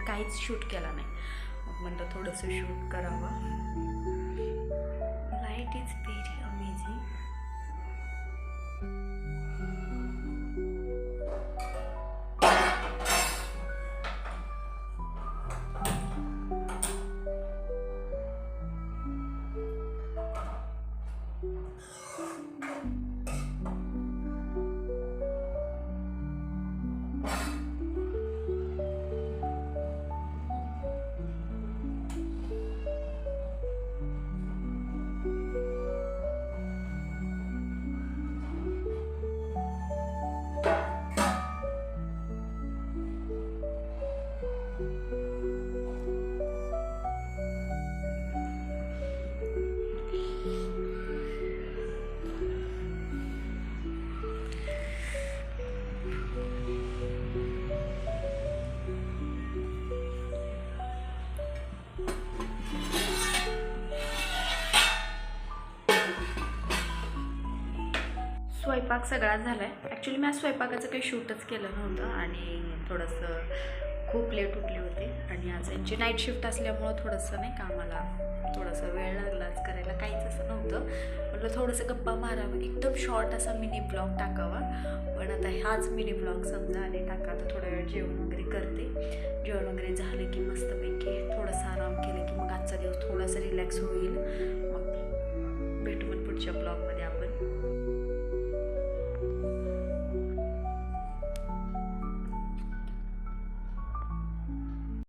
काहीच शूट केला नाही. मग म्हणलं थोडंसं शूट करावं. Light is very amazing. स्वयंपाक सगळा झाला आहे. ॲक्च्युली मी आज स्वयंपाकाचं काही शूटच केलं नव्हतं आणि थोडंसं खूप लेट उठले होते आणि आज यांची नाईट शिफ्ट असल्यामुळं थोडंसं नाही का मला थोडंसं वेळ लागला आज करायला. काहीच असं नव्हतं. म्हटलं थोडंसं गप्पा मारावं, एकदम शॉर्ट असा मिनी ब्लॉग टाकावा. पण आता हाच मिनी ब्लॉग समजा आणि टाका. तर थोडा वेळ जेवण वगैरे करते. जेवण वगैरे झालं की मस्तपैकी थोडंसं आराम केलं की मग आजचा दिवस थोडासा रिलॅक्स होईल.